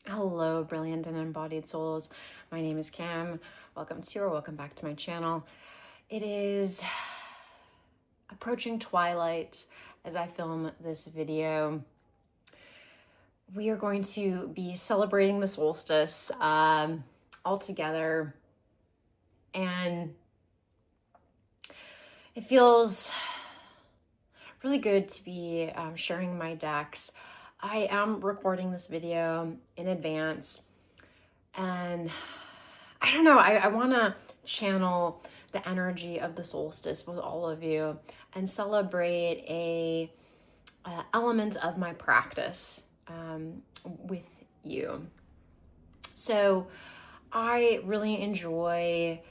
Hello, brilliant and embodied souls. My name is Kim. Welcome back to my channel. It is approaching twilight as I film this video. We are going to be celebrating the solstice all together, and it feels really good to be sharing my decks. I am recording this video in advance, and I don't know, I want to channel the energy of the solstice with all of you and celebrate a element of my practice with you. So I really enjoy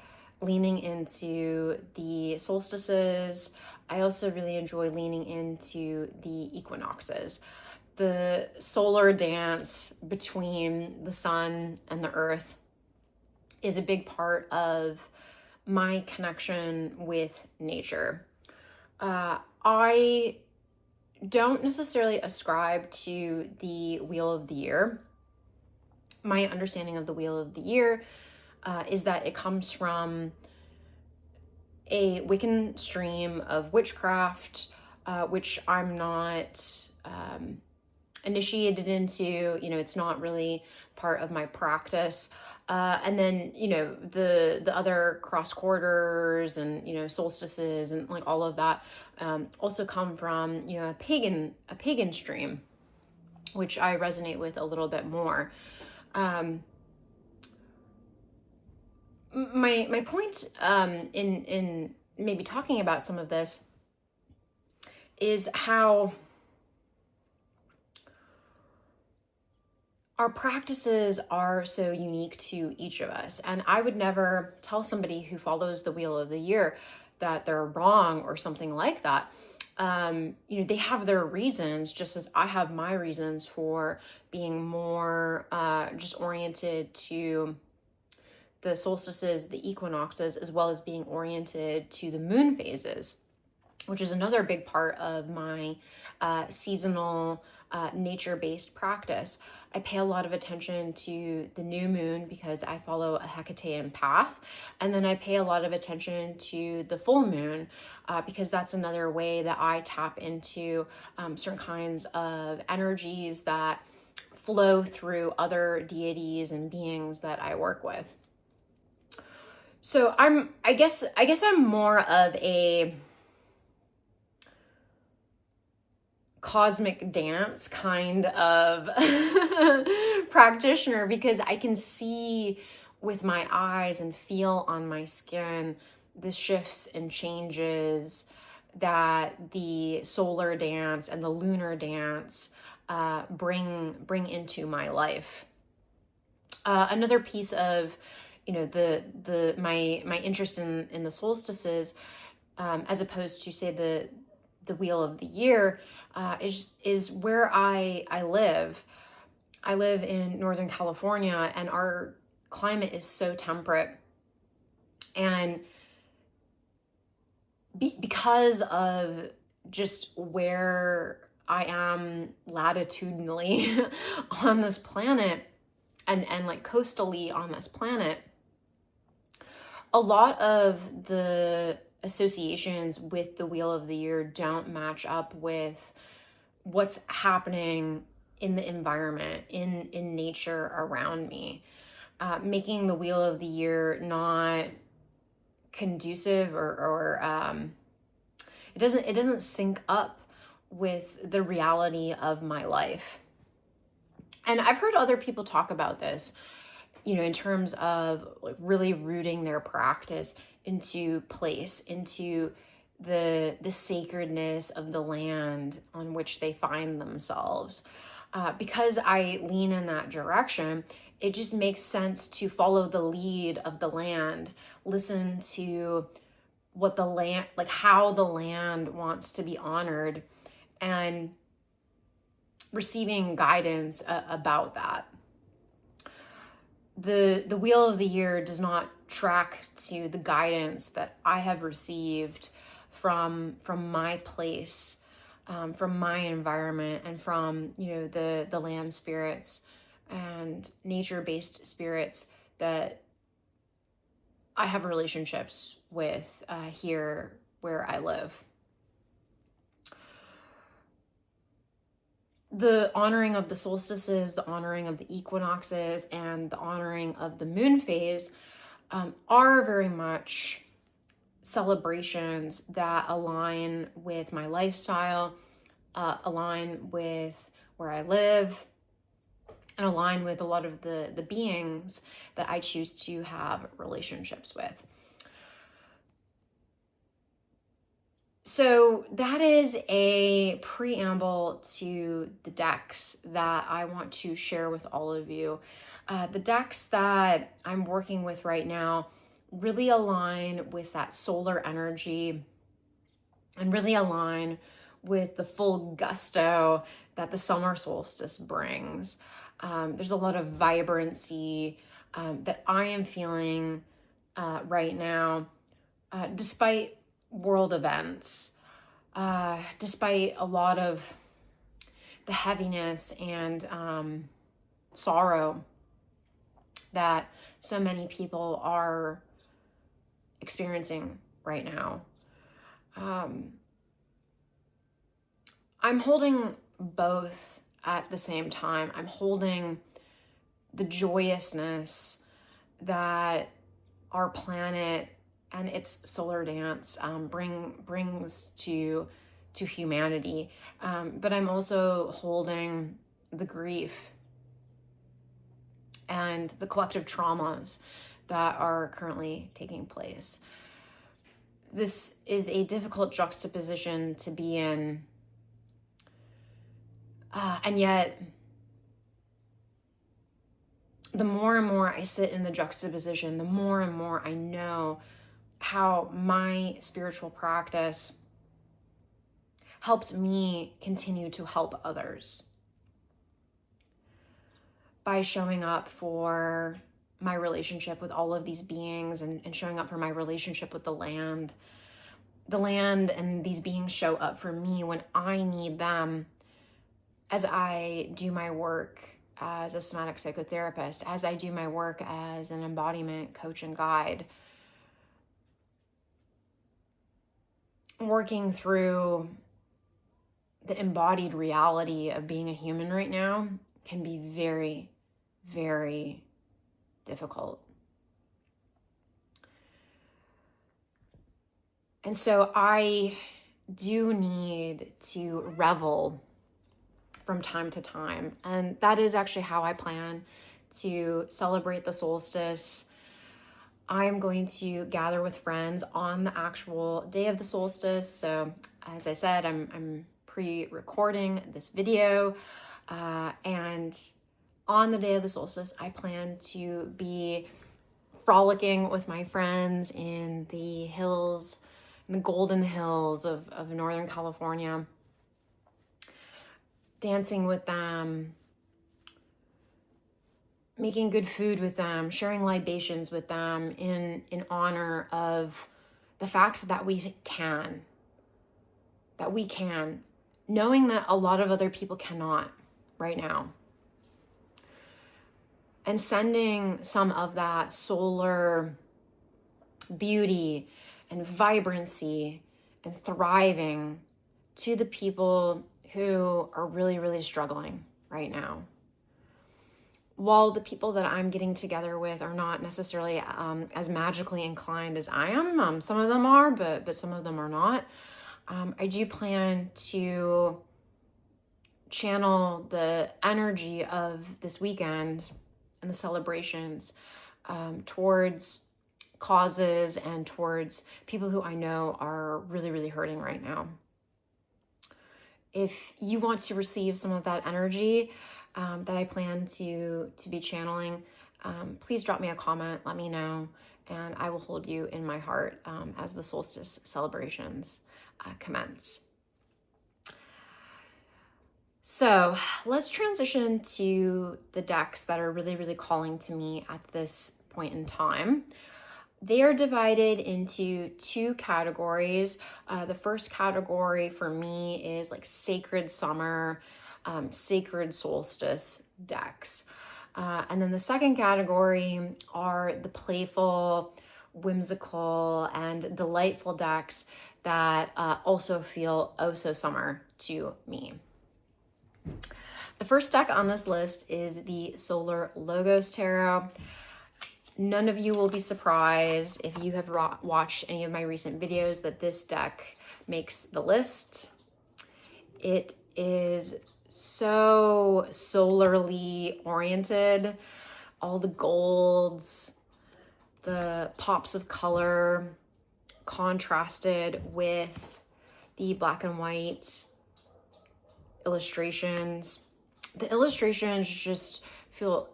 leaning into the solstices. I also really enjoy leaning into the equinoxes. The solar dance between the sun and the earth is a big part of my connection with nature. I don't necessarily ascribe to the wheel of the year. My understanding of the wheel of the year is that it comes from a Wiccan stream of witchcraft, which I'm not initiated into. It's not really part of my practice. And then, the other cross quarters and, solstices and like all of that also come from, a pagan stream, which I resonate with a little bit more. My point in maybe talking about some of this is how our practices are so unique to each of us. And I would never tell somebody who follows the wheel of the year that they're wrong or something like that. They have their reasons, just as I have my reasons for being more just oriented to the solstices, the equinoxes, as well as being oriented to the moon phases, which is another big part of my seasonal nature-based practice. I pay a lot of attention to the new moon because I follow a Hecatean path. And then I pay a lot of attention to the full moon because that's another way that I tap into certain kinds of energies that flow through other deities and beings that I work with. So I guess I'm more of a cosmic dance kind of practitioner because I can see with my eyes and feel on my skin the shifts and changes that the solar dance and the lunar dance bring into my life. Another piece of my interest in the solstices, as opposed to say the wheel of the year, is where I live. I live in Northern California, and our climate is so temperate. And because of just where I am latitudinally on this planet and like coastally on this planet, a lot of the associations with the wheel of the year don't match up with what's happening in the environment, in nature around me, making the wheel of the year not conducive or it doesn't sync up with the reality of my life. And I've heard other people talk about this, in terms of like really rooting their practice into place, into the sacredness of the land on which they find themselves. Because I lean in that direction, it just makes sense to follow the lead of the land, listen to what the land, like how the land wants to be honored, and receiving guidance about that. The wheel of the year does not track to the guidance that I have received from my place, from my environment, and from the land spirits and nature-based spirits that I have relationships with here where I live. The honoring of the solstices, the honoring of the equinoxes, and the honoring of the moon phase are very much celebrations that align with my lifestyle, align with where I live, and align with a lot of the beings that I choose to have relationships with. So that is a preamble to the decks that I want to share with all of you. The decks that I'm working with right now really align with that solar energy and really align with the full gusto that the summer solstice brings. There's a lot of vibrancy that I am feeling right now, despite world events, despite a lot of the heaviness and sorrow that so many people are experiencing right now. I'm holding both at the same time. I'm holding the joyousness that our planet and its solar dance brings to humanity. But I'm also holding the grief and the collective traumas that are currently taking place. This is a difficult juxtaposition to be in. And yet, the more and more I sit in the juxtaposition, the more and more I know how my spiritual practice helps me continue to help others by showing up for my relationship with all of these beings and showing up for my relationship with the land. The land and these beings show up for me when I need them as I do my work as a somatic psychotherapist, as I do my work as an embodiment coach and guide. Working through the embodied reality of being a human right now can be very, very difficult. And so I do need to revel from time to time. And that is actually how I plan to celebrate the solstice. I am going to gather with friends on the actual day of the solstice. So as I said, I'm pre-recording this video. And on the day of the solstice, I plan to be frolicking with my friends in the hills, in the golden hills of Northern California, dancing with them, making good food with them, sharing libations with them in honor of the fact that we can, knowing that a lot of other people cannot right now. And sending some of that solar beauty and vibrancy and thriving to the people who are really, really struggling right now. While the people that I'm getting together with are not necessarily as magically inclined as I am, some of them are, but some of them are not. I do plan to channel the energy of this weekend and the celebrations towards causes and towards people who I know are really, really hurting right now. If you want to receive some of that energy that I plan to be channeling, please drop me a comment, let me know, and I will hold you in my heart as the solstice celebrations commence. So let's transition to the decks that are really, really calling to me at this point in time. They are divided into two categories. The first category for me is like sacred summer, sacred solstice decks. And then the second category are the playful, whimsical, and delightful decks that also feel oh so summer to me. The first deck on this list is the Solar Logos Tarot. None of you will be surprised if you have watched any of my recent videos that this deck makes the list. It is so solarly oriented. All the golds, the pops of color contrasted with the black and white illustrations. The illustrations just feel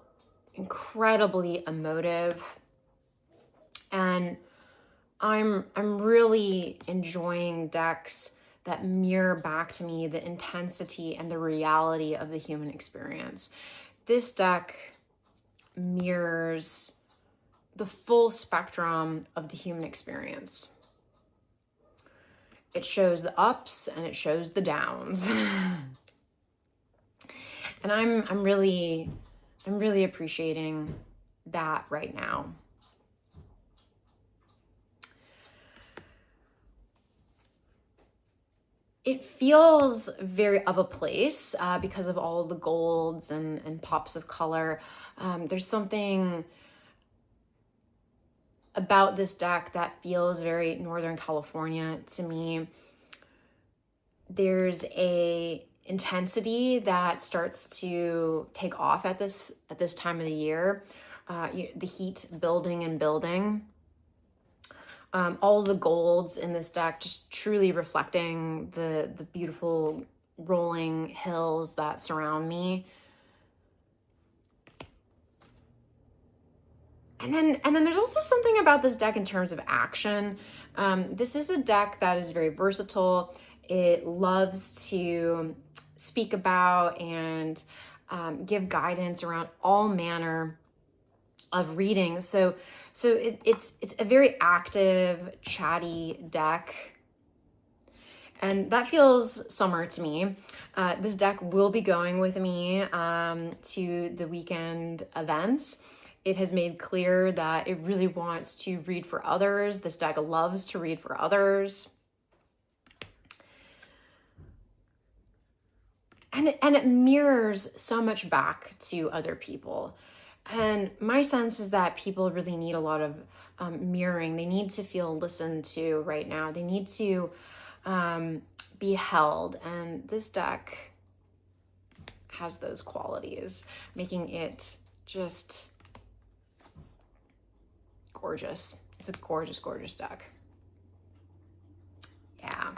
incredibly emotive, and I'm really enjoying decks that mirror back to me the intensity and the reality of the human experience. This deck mirrors the full spectrum of the human experience. It shows the ups and it shows the downs. And I'm really appreciating that right now. It feels very of a place because of all the golds and pops of color. There's something about this deck that feels very Northern California to me. There's a intensity that starts to take off at this time of the year. The heat building and building. All the golds in this deck just truly reflecting the beautiful rolling hills that surround me. And then there's also something about this deck in terms of action. This is a deck that is very versatile. It loves to speak about and give guidance around all manner of readings. So it's a very active, chatty deck. And that feels summer to me. This deck will be going with me to the weekend events. It has made clear that it really wants to read for others. This deck loves to read for others. And it mirrors so much back to other people. And my sense is that people really need a lot of mirroring. They need to feel listened to right now. They need to be held. And this deck has those qualities, making it just gorgeous. It's a gorgeous, gorgeous deck. Yeah.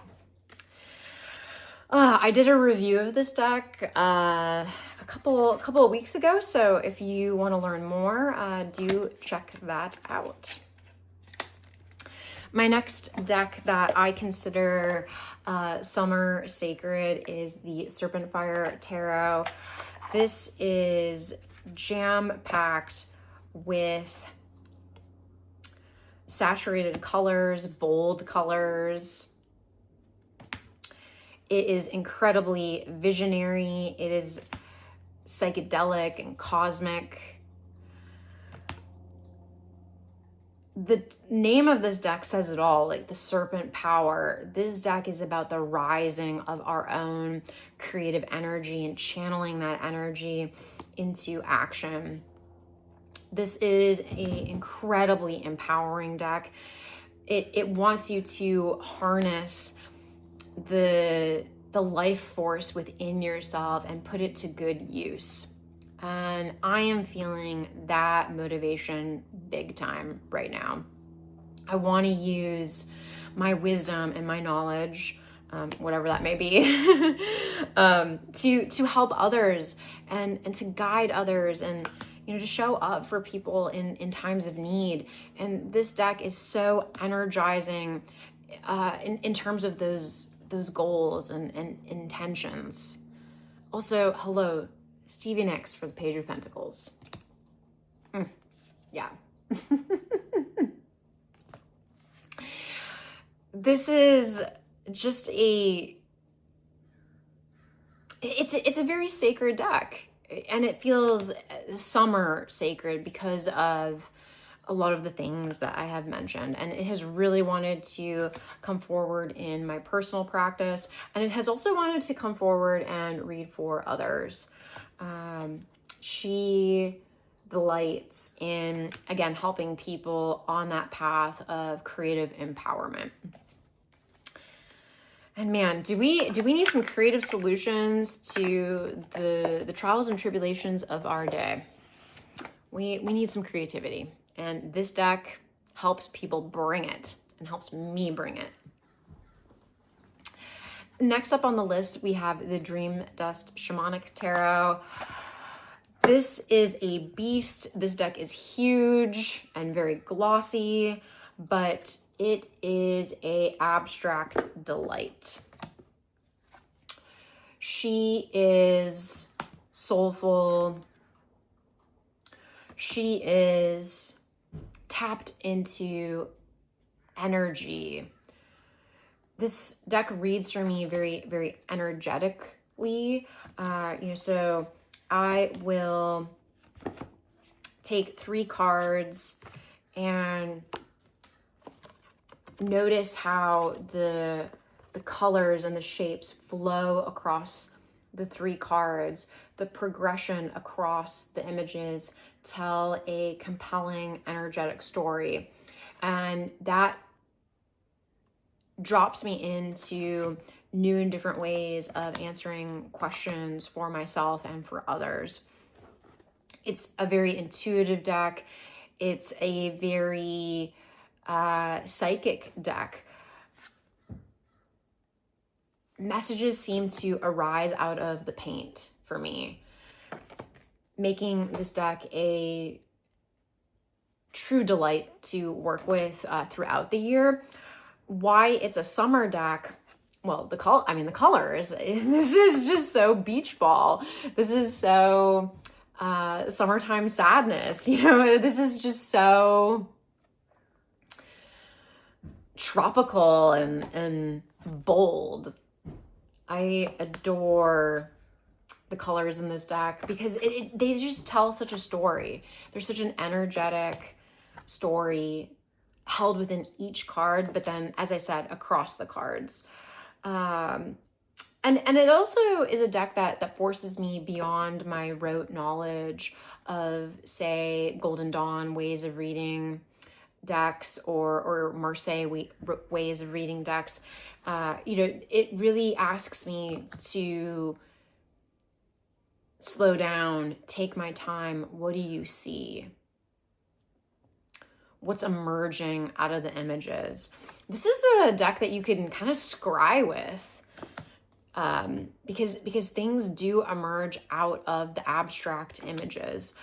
I did a review of this deck a couple of weeks ago, so if you want to learn more, do check that out. My next deck that I consider summer sacred is the Serpent Fire Tarot. This is jam-packed with saturated colors, bold colors. It is incredibly visionary. It is psychedelic and cosmic. The name of this deck says it all, like the serpent power. This deck is about the rising of our own creative energy and channeling that energy into action. This is an incredibly empowering deck. It wants you to harness the life force within yourself and put it to good use. And I am feeling that motivation big time right now. I want to use my wisdom and my knowledge, whatever that may be, to help others and to guide others and to show up for people in times of need. And this deck is so energizing in terms of those goals and intentions. Also, hello, Stevie Nicks for the Page of Pentacles. Yeah. This is just it's a very sacred deck. and it feels summer sacred because of a lot of the things that I have mentioned. And it has really wanted to come forward in my personal practice. And it has also wanted to come forward and read for others. She delights in, again, helping people on that path of creative empowerment. And man, do we need some creative solutions to the trials and tribulations of our day? We need some creativity. And this deck helps people bring it and helps me bring it. Next up on the list, we have the Dream Dust Shamanic Tarot. This is a beast. This deck is huge and very glossy, but it is a abstract delight. She is soulful. She is tapped into energy. This deck reads for me very, very energetically. So I will take 3 cards and notice how the colors and the shapes flow across the 3 cards. The progression across the images tell a compelling, energetic story. And that drops me into new and different ways of answering questions for myself and for others. It's a very intuitive deck. It's a very psychic deck. Messages seem to arise out of the paint for me, making this deck a true delight to work with throughout the year. Why it's a summer deck? Well, the colors. This is just so beach ball. This is so summertime sadness. This is just so tropical and bold. I adore the colors in this deck because they just tell such a story. There's such an energetic story held within each card, but then, as I said, across the cards. And it also is a deck that forces me beyond my rote knowledge of, say, Golden Dawn ways of reading decks or Marseille ways of reading decks. It really asks me to slow down, take my time. What do you see? What's emerging out of the images? This is a deck that you can kind of scry with, because things do emerge out of the abstract images.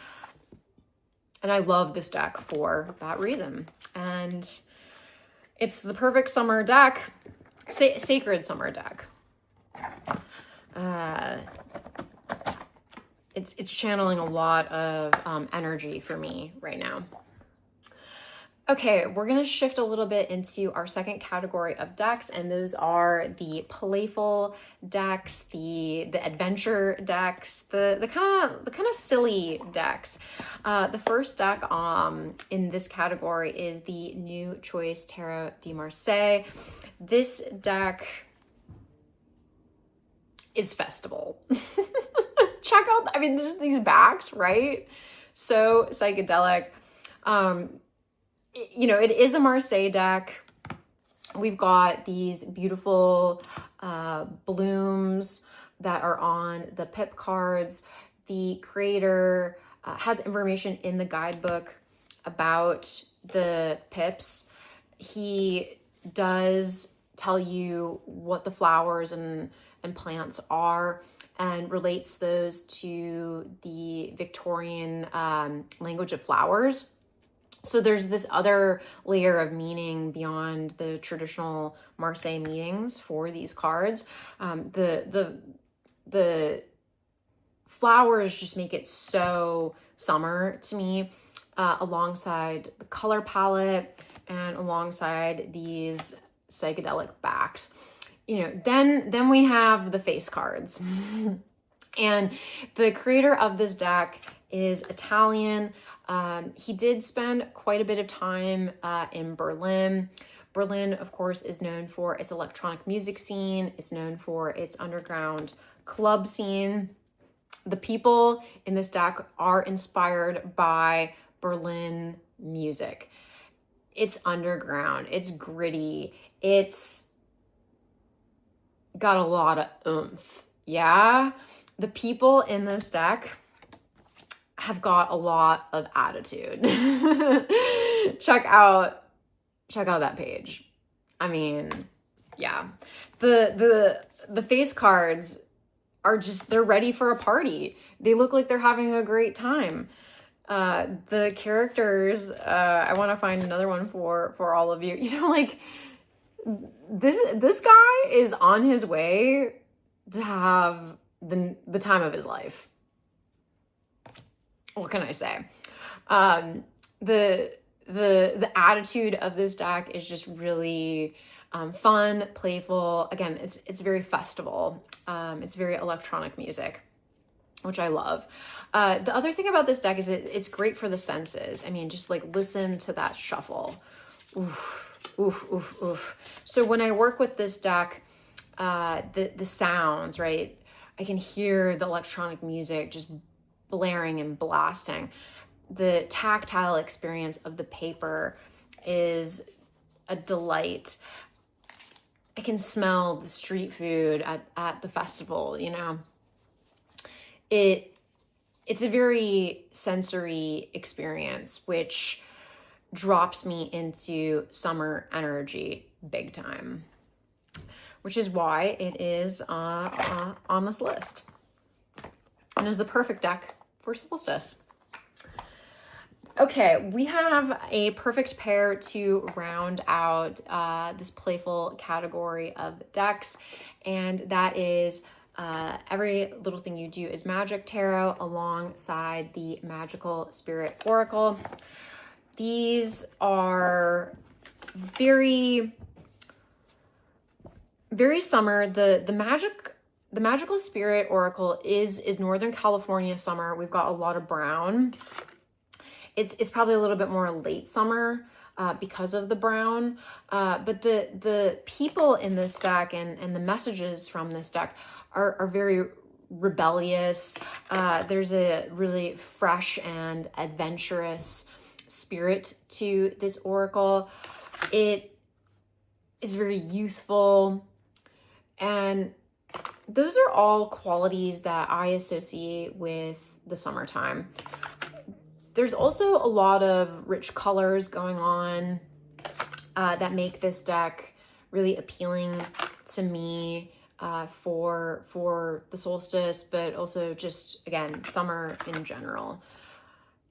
And I love this deck for that reason. And it's the perfect summer deck, sacred summer deck. It's channeling a lot of energy for me right now. Okay, we're going to shift a little bit into our second category of decks, and those are the playful decks, the adventure decks, the kind of silly decks. The first deck in this category is the New Choice Tarot de Marseille. This deck is festival. Check out, just these backs, right? So psychedelic. It is a Marseille deck. We've got these beautiful blooms that are on the pip cards. The creator has information in the guidebook about the pips. He does tell you what the flowers and plants are and relates those to the Victorian language of flowers. So there's this other layer of meaning beyond the traditional Marseille meanings for these cards. The flowers just make it so summer to me, alongside the color palette and alongside these psychedelic backs. Then we have the face cards. And the creator of this deck is Italian. He did spend quite a bit of time in Berlin. Berlin, of course, is known for its electronic music scene. It's known for its underground club scene. The people in this deck are inspired by Berlin music. It's underground, it's gritty, it's got a lot of oomph. Yeah, the people in this deck have got a lot of attitude. check out that page. I mean, yeah. The face cards are just, they're ready for a party. They look like they're having a great time. The characters, I want to find another one for all of you. You know, like this guy is on his way to have the time of his life. What can I say? The attitude of this deck is just really fun, playful. Again, it's very festival. It's very electronic music, which I love. The other thing about this deck is it's great for the senses. I mean, just like listen to that shuffle. Oof, oof, oof, oof. So when I work with this deck, the sounds, right? I can hear the electronic music just blaring and blasting. The tactile experience of the paper is a delight. I can smell the street food at the festival, you know. It's a very sensory experience, which drops me into summer energy big time, which is why it is on this list and is the perfect deck for Solstice. Okay, we have a perfect pair to round out this playful category of decks, and that is Every Little Thing You Do is Magic Tarot alongside the Magical Spirit Oracle. These are very, very summer. The Magical Spirit Oracle is Northern California summer. We've got a lot of brown. It's probably a little bit more late summer because of the brown. But the people in this deck and the messages from this deck are very rebellious. There's a really fresh and adventurous spirit to this oracle. It is very youthful, and those are all qualities that I associate with the summertime. There's also a lot of rich colors going on that make this deck really appealing to me for the solstice, but also just, again, summer in general.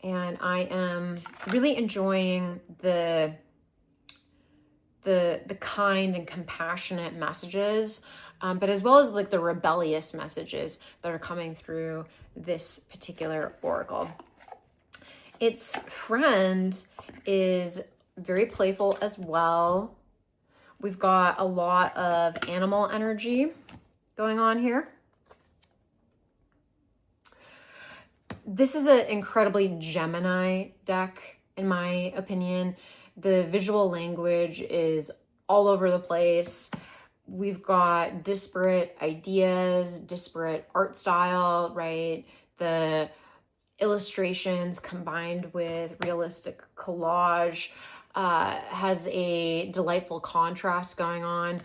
And I am really enjoying the kind and compassionate messages, but as well as like the rebellious messages that are coming through this particular oracle. Its friend is very playful as well. We've got a lot of animal energy going on here. This is an incredibly Gemini deck, in my opinion. The visual language is all over the place. We've got disparate ideas, disparate art style, right? The illustrations combined with realistic collage has a delightful contrast going on.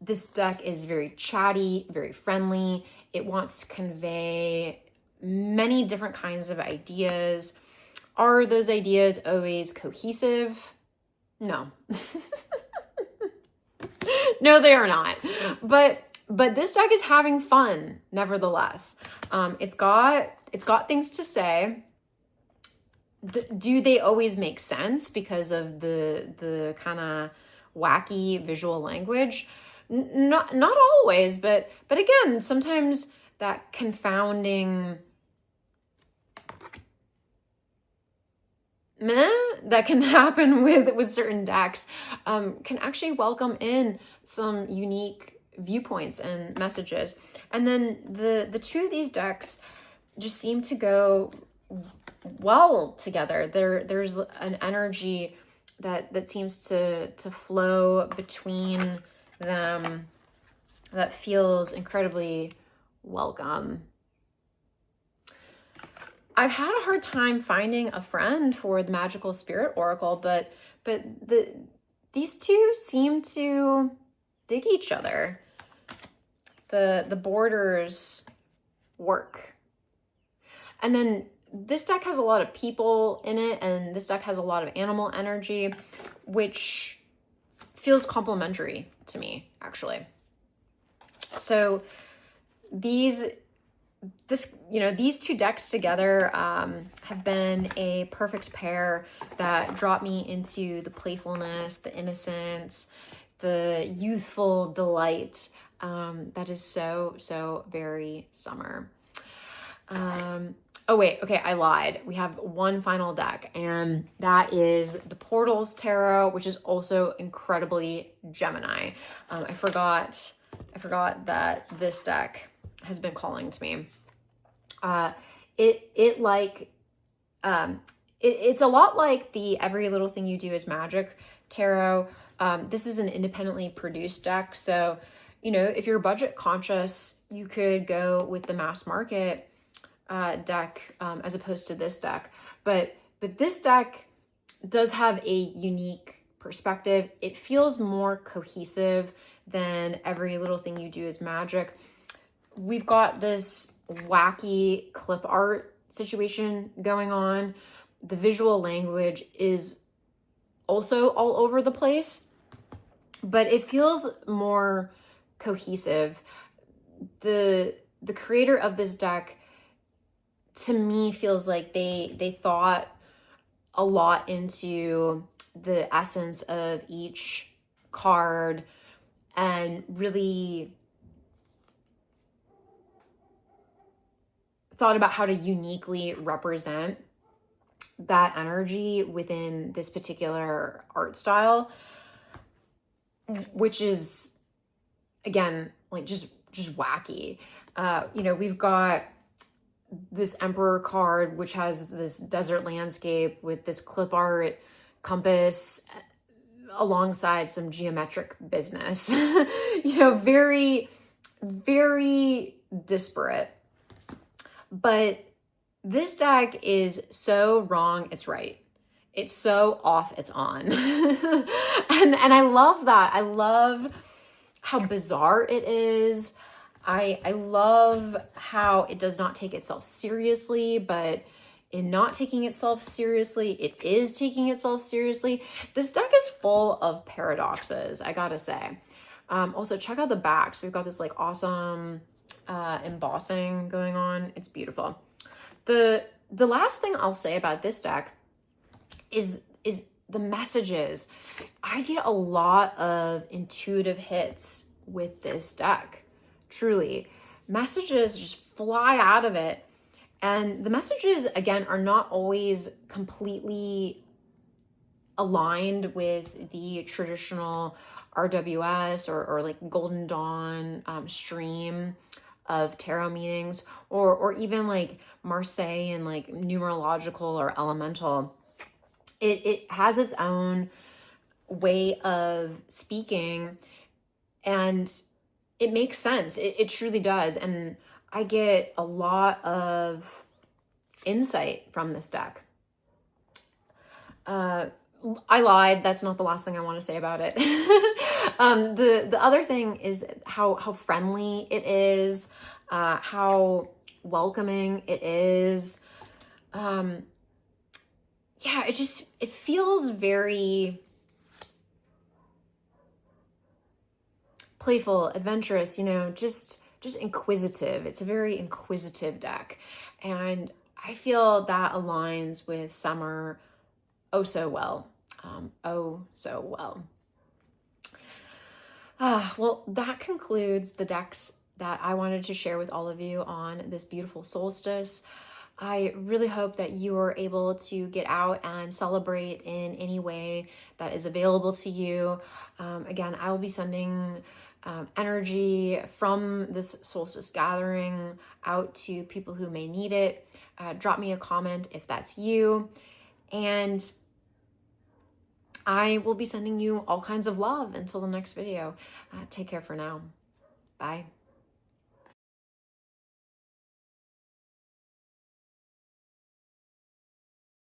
This deck is very chatty, very friendly. It wants to convey many different kinds of ideas. Are those ideas always cohesive? No. No, they are not. But this deck is having fun, nevertheless. It's got things to say. Do they always make sense because of the kind of wacky visual language? Not always, but again, sometimes that confounding meh that can happen with certain decks can actually welcome in some unique viewpoints and messages. And then the two of these decks just seem to go well together. There's an energy that seems to flow between them that feels incredibly welcome. I've had a hard time finding a friend for the Magical Spirit Oracle, but these two seem to dig each other. The borders work. And then this deck has a lot of people in it, and this deck has a lot of animal energy, which feels complementary to me, actually. So these two decks together have been a perfect pair that drop me into the playfulness, the innocence, the youthful delight that is so very summer. Oh wait, okay, I lied. We have one final deck, and that is the Portals Tarot, which is also incredibly Gemini. I forgot that this deck has been calling to me. It's a lot like the Every Little Thing You Do Is Magic tarot. This is an independently produced deck, so if you're budget conscious, you could go with the mass market deck as opposed to this deck. But this deck does have a unique perspective. It feels more cohesive than Every Little Thing You Do Is Magic. We've got this wacky clip art situation going on. The visual language is also all over the place, but it feels more cohesive. The creator of this deck, to me, feels like they thought a lot into the essence of each card and really thought about how to uniquely represent that energy within this particular art style, which is, again, like just wacky. We've got this Emperor card, which has this desert landscape with this clip art compass alongside some geometric business. Very, very disparate. But this deck is so wrong, it's right. It's so off, it's on. and I love that. I love how bizarre it is. I love how it does not take itself seriously, but in not taking itself seriously, it is taking itself seriously. This deck is full of paradoxes, I gotta say. Also, check out the backs. We've got this like awesome embossing going on. It's beautiful. The last thing I'll say about this deck is the messages. I get a lot of intuitive hits with this deck. Truly, messages just fly out of it. And the messages, again, are not always completely aligned with the traditional RWS or like Golden Dawn stream of tarot meanings, or even like Marseille and like numerological or elemental. It has its own way of speaking, and it makes sense. It truly does. And I get a lot of insight from this deck. I lied. That's not the last thing I want to say about it. The other thing is how friendly it is, how welcoming it is. It feels very playful, adventurous, just inquisitive. It's a very inquisitive deck. And I feel that aligns with summer oh so well. Well, that concludes the decks that I wanted to share with all of you on this beautiful solstice. I really hope that you are able to get out and celebrate in any way that is available to you. Again, I will be sending energy from this solstice gathering out to people who may need it. Drop me a comment if that's you. And I will be sending you all kinds of love until the next video. Take care for now. Bye.